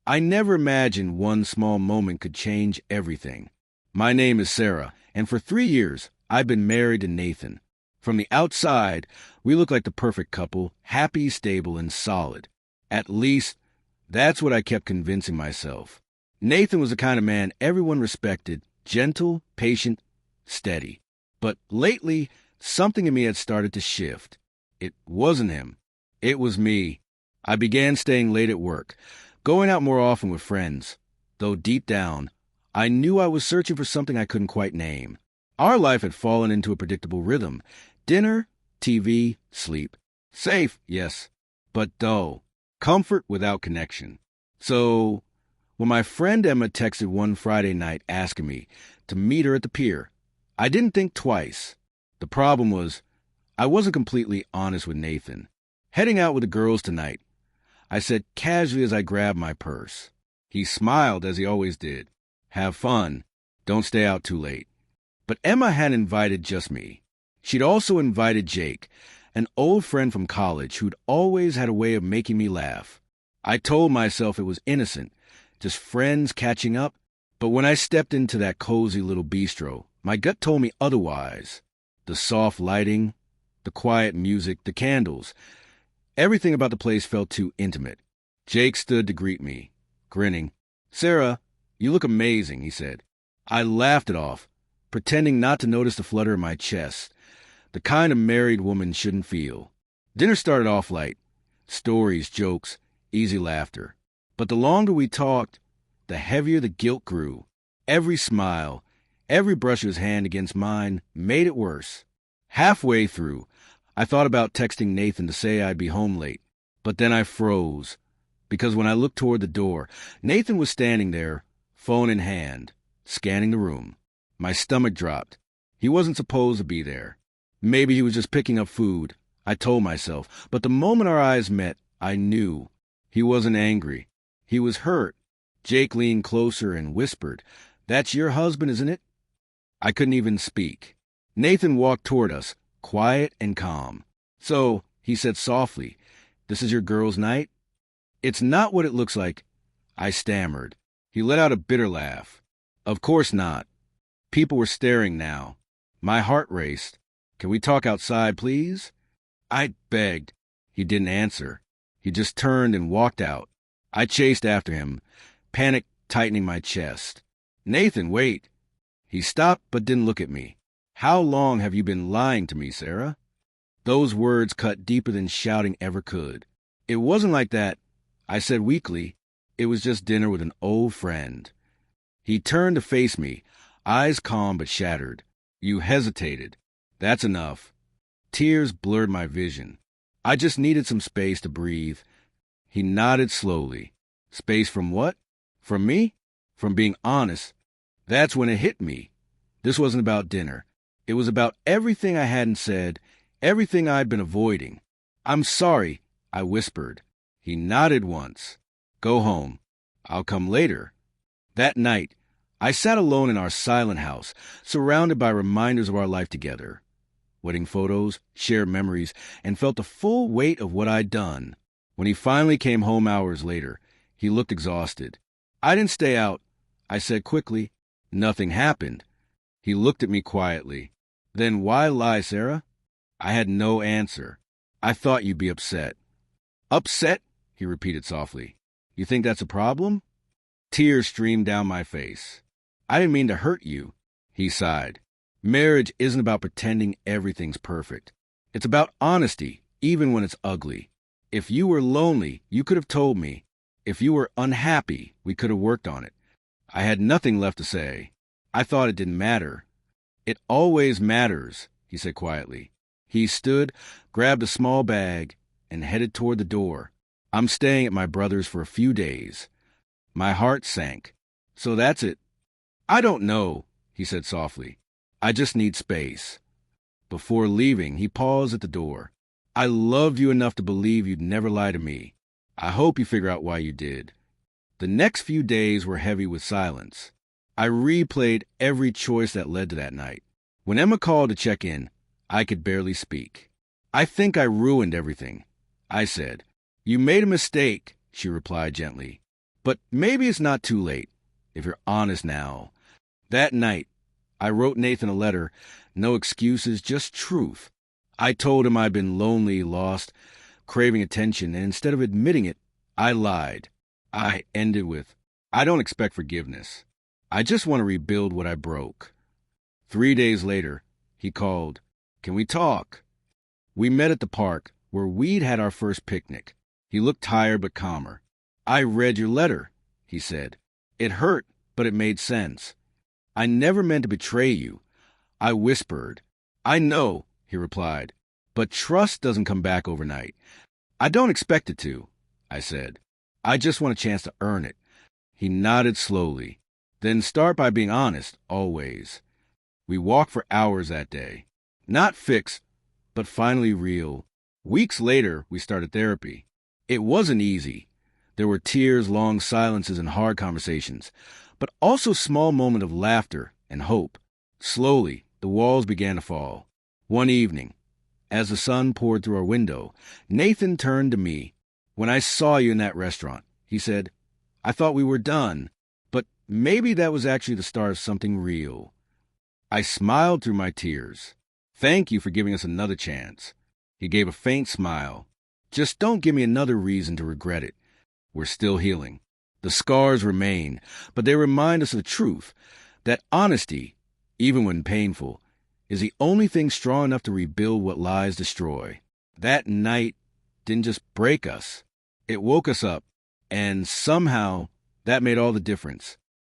I never imagined one small moment could change everything. My name is Sarah, and for 3 years, I've been married to Nathan. From the outside, we look like the perfect couple, happy, stable, and solid. At least, that's what I kept convincing myself. Nathan was the kind of man everyone respected, gentle, patient, steady. But lately, something in me had started to shift. It wasn't him. It was me. I began staying late at work, going out more often with friends, though deep down, I knew I was searching for something I couldn't quite name. Our life had fallen into a predictable rhythm. Dinner, TV, sleep. Safe, yes, but dull. Comfort without connection. So, when my friend Emma texted one Friday night asking me to meet her at the pier, I didn't think twice. The problem was, I wasn't completely honest with Nathan. Heading out with the girls tonight, I said casually as I grabbed my purse. He smiled as he always did. Have fun. Don't stay out too late. But Emma hadn't invited just me. She'd also invited Jake, an old friend from college who'd always had a way of making me laugh. I told myself it was innocent, just friends catching up. But when I stepped into that cozy little bistro, my gut told me otherwise. The soft lighting, the quiet music, the candles. Everything about the place felt too intimate. Jake stood to greet me, grinning. "Sarah, you look amazing," he said. I laughed it off, pretending not to notice the flutter in my chest, the kind a married woman shouldn't feel. Dinner started off light. Stories, jokes, easy laughter. But the longer we talked, the heavier the guilt grew. Every smile, every brush of his hand against mine made it worse. Halfway through, I thought about texting Nathan to say I'd be home late. But then I froze, because when I looked toward the door, Nathan was standing there, phone in hand, scanning the room. My stomach dropped. He wasn't supposed to be there. Maybe he was just picking up food, I told myself. But the moment our eyes met, I knew. He wasn't angry. He was hurt. Jake leaned closer and whispered, "That's your husband, isn't it?" I couldn't even speak. Nathan walked toward us, quiet and calm. "So," he said softly, "this is your girl's night?" "It's not what it looks like," I stammered. He let out a bitter laugh. "Of course not." People were staring now. My heart raced. "Can we talk outside, please?" I begged. He didn't answer. He just turned and walked out. I chased after him, panic tightening my chest. "Nathan, wait." He stopped but didn't look at me. "How long have you been lying to me, Sarah?" Those words cut deeper than shouting ever could. "It wasn't like that," I said weakly. "It was just dinner with an old friend." He turned to face me, eyes calm but shattered. "You hesitated. That's enough." Tears blurred my vision. I just needed some space to breathe. He nodded slowly. Space from what? From me? From being honest. That's when it hit me. This wasn't about dinner. It was about everything I hadn't said, everything I'd been avoiding. "I'm sorry," I whispered. He nodded once. "Go home. I'll come later." That night, I sat alone in our silent house, surrounded by reminders of our life together. Wedding photos, shared memories, and felt the full weight of what I'd done. When he finally came home hours later, he looked exhausted. "I didn't stay out," I said quickly. "Nothing happened." He looked at me quietly. "Then why lie, Sarah?" I had no answer. "I thought you'd be upset." "Upset?" he repeated softly. "You think that's a problem?" Tears streamed down my face. "I didn't mean to hurt you," he sighed. "Marriage isn't about pretending everything's perfect. It's about honesty, even when it's ugly. If you were lonely, you could have told me. If you were unhappy, we could have worked on it." I had nothing left to say. I thought it didn't matter. "It always matters," he said quietly. He stood, grabbed a small bag, and headed toward the door. "I'm staying at my brother's for a few days." My heart sank. "So that's it?" "I don't know," he said softly. "I just need space." Before leaving, he paused at the door. "I loved you enough to believe you'd never lie to me. I hope you figure out why you did." The next few days were heavy with silence. I replayed every choice that led to that night. When Emma called to check in, I could barely speak. "I think I ruined everything," I said. "You made a mistake," she replied gently. But maybe it's not too late, if you're honest now. That night, I wrote Nathan a letter. No excuses, just truth. I told him I'd been lonely, lost, craving attention, and instead of admitting it, I lied. I ended with, I don't expect forgiveness. I just want to rebuild what I broke. 3 days later, he called. Can we talk? We met at the park, where we'd had our first picnic. He looked tired but calmer. I read your letter, he said. It hurt, but it made sense. I never meant to betray you. I whispered. I know, he replied, but trust doesn't come back overnight. I don't expect it to, I said. I just want a chance to earn it. He nodded slowly. Then start by being honest, always. We walked for hours that day. Not fixed, but finally real. Weeks later, we started therapy. It wasn't easy. There were tears, long silences, and hard conversations, but also small moments of laughter and hope. Slowly, the walls began to fall. One evening, as the sun poured through our window, Nathan turned to me. When I saw you in that restaurant, he said, I thought we were done, but maybe that was actually the start of something real. I smiled through my tears. Thank you for giving us another chance. He gave a faint smile. Just don't give me another reason to regret it. We're still healing. The scars remain, but they remind us of the truth, that honesty, even when painful, is the only thing strong enough to rebuild what lies destroy. That night didn't just break us. It woke us up, and somehow that made all the difference.